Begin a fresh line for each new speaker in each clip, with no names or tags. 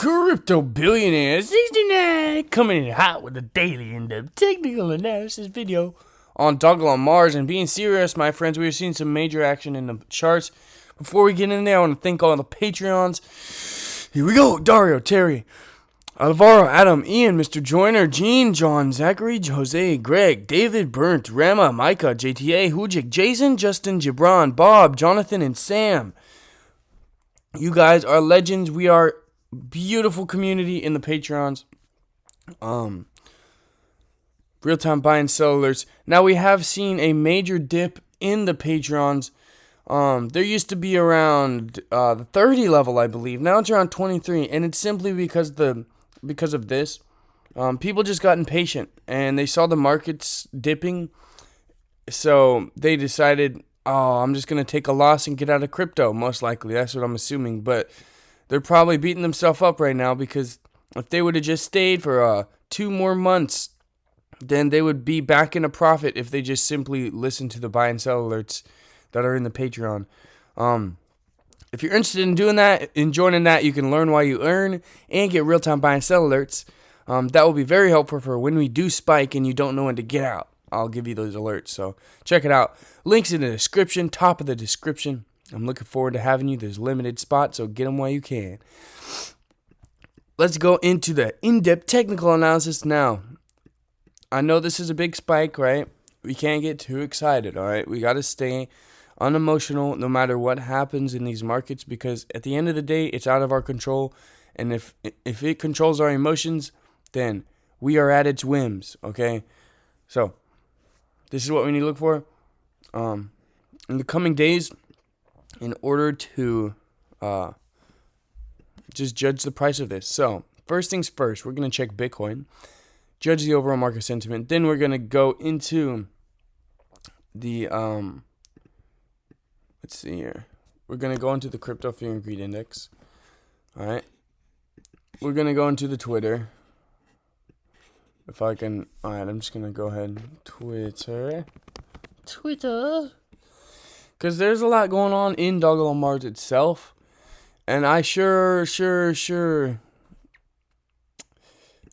Crypto Billionaire 69 coming in hot with a daily in-depth technical analysis video on DOGELON MARS. And being serious, my friends, we are seeing some major action in the charts. Before we get in there, I want to thank all the Patreons. Here we go. Dario, Terry, Alvaro, Adam, Ian, Mr. Joyner, Gene, John, Zachary, Jose, Greg, David, Burnt, Rama, Micah, JTA, Hujik, Jason, Justin, Gibran, Bob, Jonathan, and Sam. You guys are legends. We are beautiful community in the Patreons. Real-time buy and sell alerts. Now we have seen a major dip in the Patreons. There used to be around the 30 level, I believe. Now it's around 23, and it's simply because of this. People just got impatient, and they saw the markets dipping, so they decided, I'm just going to take a loss and get out of crypto, most likely. That's what I'm assuming, but they're probably beating themselves up right now because if they would have just stayed for 2 more months, then they would be back in a profit if they just simply listened to the buy and sell alerts that are in the Patreon. If you're interested in doing that, in joining that, you can learn while you earn and get real-time buy and sell alerts. That will be very helpful for when we do spike and you don't know when to get out. I'll give you those alerts, so check it out. Links in the description, top of the description. I'm looking forward to having you. There's limited spots, so get them while you can. Let's go into the in-depth technical analysis now. I know this is a big spike, right? We can't get too excited, all right? We got to stay unemotional no matter what happens in these markets, because at the end of the day, it's out of our control. And if it controls our emotions, then we are at its whims, okay? So this is what we need to look for in the coming days in order to just judge the price of this. So first things first, we're going to check Bitcoin, judge the overall market sentiment. Then we're going to go into the, let's see here. We're going to go into the Crypto Fear and Greed Index. All right. We're going to go into the Twitter. If I can, all right, I'm just going to go ahead. Twitter. Because there's a lot going on in DOGELON MARS itself. And I sure.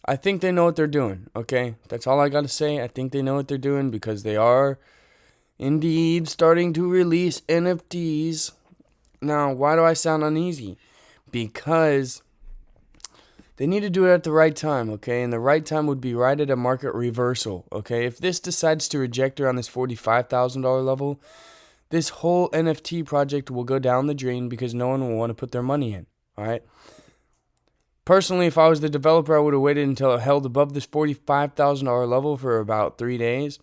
I think they know what they're doing, okay? That's all I got to say. I think they know what they're doing because they are indeed starting to release NFTs. Now, why do I sound uneasy? Because they need to do it at the right time, okay? And the right time would be right at a market reversal, okay? If this decides to reject around this $45,000 level, this whole NFT project will go down the drain because no one will want to put their money in, all right? Personally, if I was the developer, I would have waited until it held above this $45,000 level for about 3 days,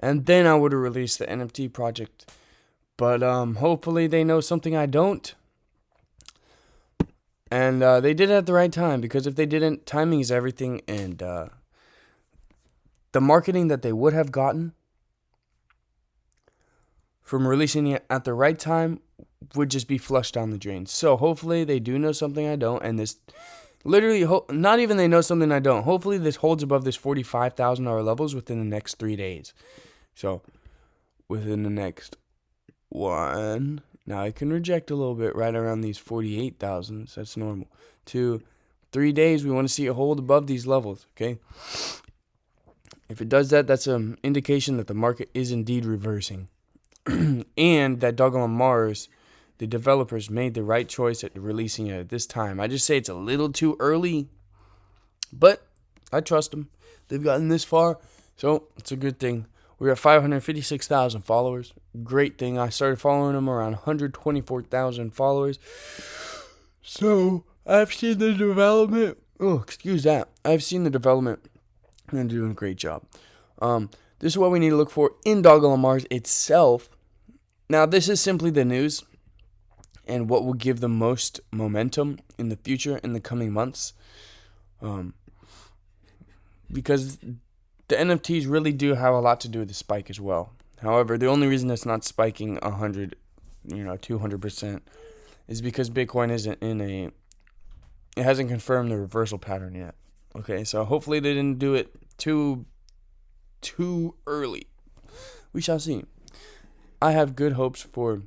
and then I would have released the NFT project. But hopefully they know something I don't, and they did it at the right time, because if they didn't, timing is everything, and the marketing that they would have gotten from releasing it at the right time would just be flushed down the drain. So hopefully they do know something I don't, and this literally, not even they know something I don't. Hopefully this holds above this $45,000 levels within the next 3 days. So within the next one, now I can reject a little bit right around these 48,000. That's normal. 2, 3 days, we want to see it hold above these levels, okay? If it does that, that's an indication that the market is indeed reversing. And that DOGELON MARS, the developers made the right choice at releasing it at this time. I just say it's a little too early, but I trust them. They've gotten this far, so it's a good thing. We're at 556,000 followers. Great thing. I started following them around 124,000 followers. So I've seen the development. Oh, excuse that. I've seen the development, and they're doing a great job. This is what we need to look for in DOGELON MARS itself. Now, this is simply the news and what will give the most momentum in the future, in the coming months. Because the NFTs really do have a lot to do with the spike as well. However, the only reason it's not spiking 200% is because Bitcoin isn't it hasn't confirmed the reversal pattern yet. Okay, so hopefully they didn't do it too early. We shall see. I have good hopes for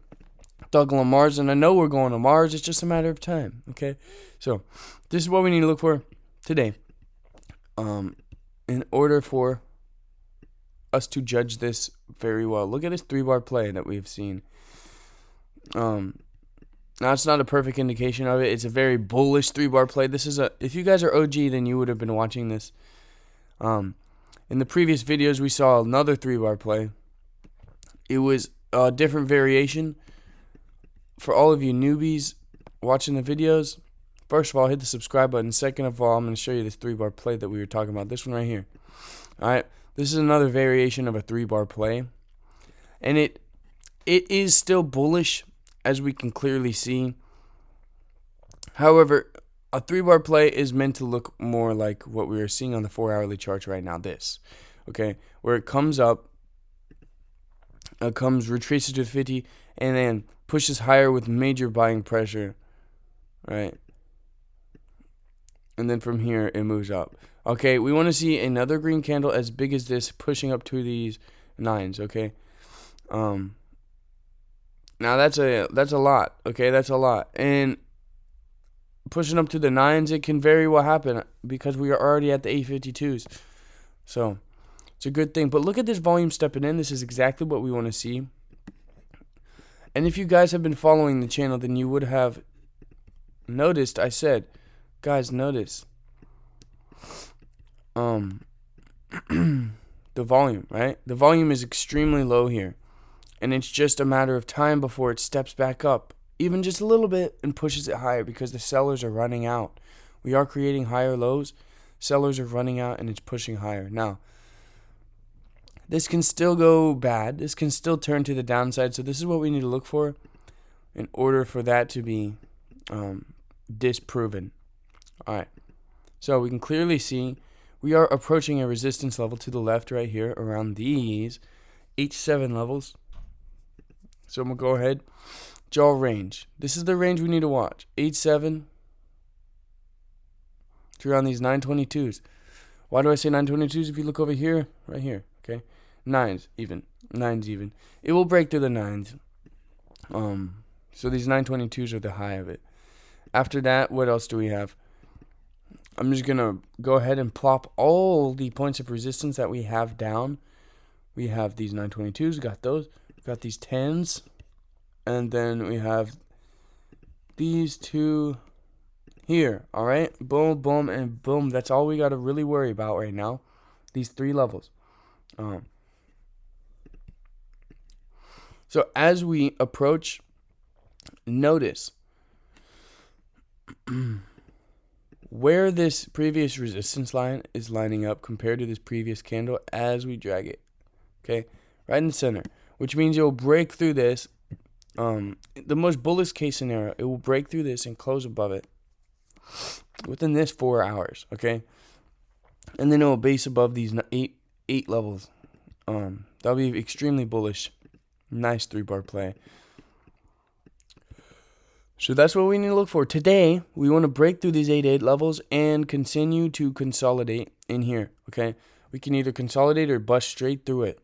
DOGELON Mars, and I know we're going to Mars. It's just a matter of time. Okay, so this is what we need to look for today. In order for us to judge this very well, look at this 3-bar play that we've seen. Now it's not a perfect indication of it. It's a very bullish 3-bar play. This is if you guys are OG, then you would have been watching this. In the previous videos, we saw another 3-bar play. It was a different variation. For all of you newbies watching the videos, first of all, hit the subscribe button. Second of all, I'm going to show you this 3-bar play that we were talking about. This one right here. Alright, this is another variation of a 3-bar play. And it is still bullish, as we can clearly see. However, a 3-bar play is meant to look more like what we are seeing on the 4-hourly charts right now. This, okay, where it comes up, retraces to 50, and then pushes higher with major buying pressure, right? And then from here it moves up. Okay, we want to see another green candle as big as this, pushing up to these 9s. Okay, now that's a lot. Okay, that's a lot, and pushing up to the 9s, it can very well happen because we are already at the 852s. So it's a good thing. But look at this volume stepping in. This is exactly what we want to see. And if you guys have been following the channel, then you would have noticed I said, guys, notice the volume, right? The volume is extremely low here, and it's just a matter of time before it steps back up, even just a little bit, and pushes it higher because the sellers are running out. We are creating higher lows, sellers are running out, and it's pushing higher. Now, this can still go bad. This can still turn to the downside. So this is what we need to look for in order for that to be disproven. All right. So we can clearly see we are approaching a resistance level to the left right here around these H7 levels. So I'm going to go ahead. Draw range. This is the range we need to watch. H7 to around these 922s. Why do I say 922s? If you look over here, right here, okay? 9s even. It will break through the 9s. So these 922s are the high of it. After that, what else do we have? I'm just going to go ahead and plop all the points of resistance that we have down. We have these 922s, got those. Got these 10s. And then we have these two here. Alright? Boom, boom, and boom. That's all we got to really worry about right now. These 3 levels. So as we approach, notice where this previous resistance line is lining up compared to this previous candle as we drag it. Okay, right in the center, which means it will break through this. The most bullish case scenario, it will break through this and close above it within this 4 hours. Okay, and then it will base above these eight levels. That'll be extremely bullish. Nice 3-bar play. So that's what we need to look for. Today, we want to break through these 8 levels and continue to consolidate in here. Okay, we can either consolidate or bust straight through it.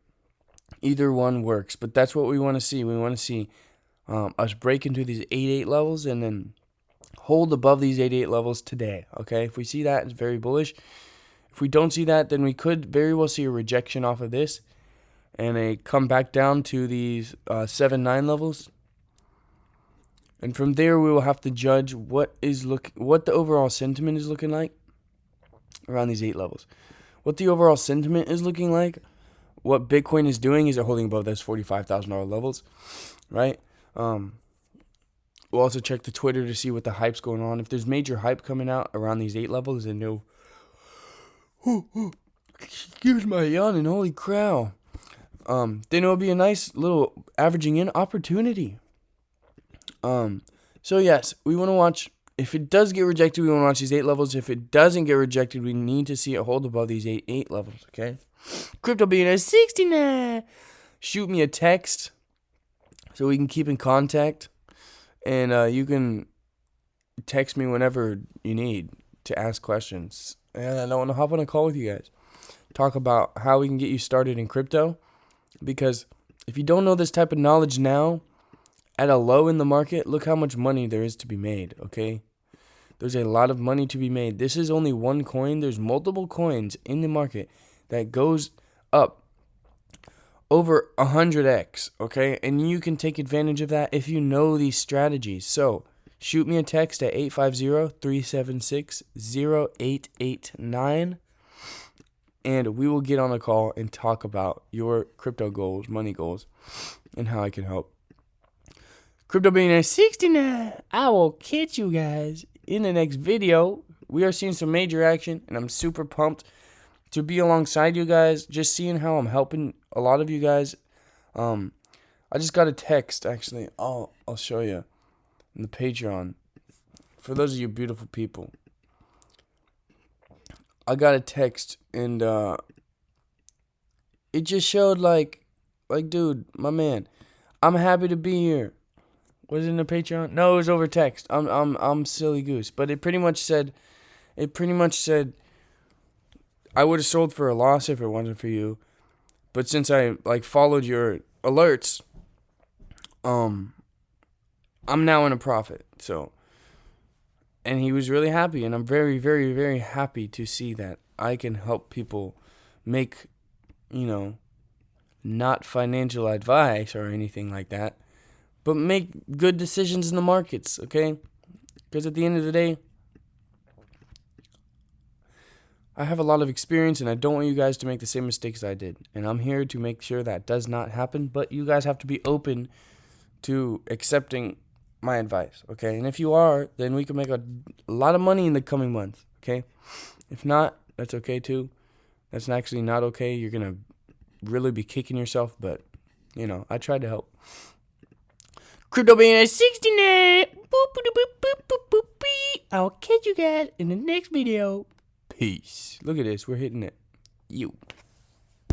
Either one works, but that's what we want to see. We want to see us break into these 8 levels and then hold above these 8 levels today. Okay, if we see that, it's very bullish. If we don't see that, then we could very well see a rejection off of this and a come back down to these 7-9 levels. And from there, we will have to judge what the overall sentiment is looking like around these 8 levels. What the overall sentiment is looking like, what Bitcoin is doing, is it holding above those $45,000 levels, right? We'll also check the Twitter to see what the hype's going on. If there's major hype coming out around these 8 levels, then no. Excuse my yawning, holy crow. Then it'll be a nice little averaging in opportunity. So yes, we want to watch. If it does get rejected, we want to watch these 8 levels. If it doesn't get rejected, we need to see it hold above these 8 levels. Okay. Crypto being at 69. Shoot me a text so we can keep in contact, and you can text me whenever you need to ask questions. And I want to hop on a call with you guys, talk about how we can get you started in crypto. Because if you don't know this type of knowledge now, at a low in the market, look how much money there is to be made, okay? There's a lot of money to be made. This is only one coin. There's multiple coins in the market that goes up over 100x, okay? And you can take advantage of that if you know these strategies. So shoot me a text at 850-376-0889, and we will get on a call and talk about your crypto goals, money goals, and how I can help. Crypto Billionaire 69, I will catch you guys in the next video. We are seeing some major action, and I'm super pumped to be alongside you guys, just seeing how I'm helping a lot of you guys. I just got a text, actually. I'll show you in the Patreon. For those of you beautiful people, I got a text, and it just showed like, dude, my man, I'm happy to be here. Was it in the Patreon? No, it was over text. I'm silly goose, but it pretty much said, I would have sold for a loss if it wasn't for you, but since I followed your alerts, I'm now in a profit. So, and he was really happy, and I'm very, very, very happy to see that I can help people make, not financial advice or anything like that, but make good decisions in the markets, okay? Because at the end of the day, I have a lot of experience, and I don't want you guys to make the same mistakes I did. And I'm here to make sure that does not happen, but you guys have to be open to accepting my advice, okay? And if you are, then we can make a lot of money in the coming months, okay? If not, that's okay too. That's actually not okay. You're going to really be kicking yourself, but, I tried to help. Crypto Billionaire 69. I'll catch you guys in the next video. Peace. Look at this. We're hitting it. You.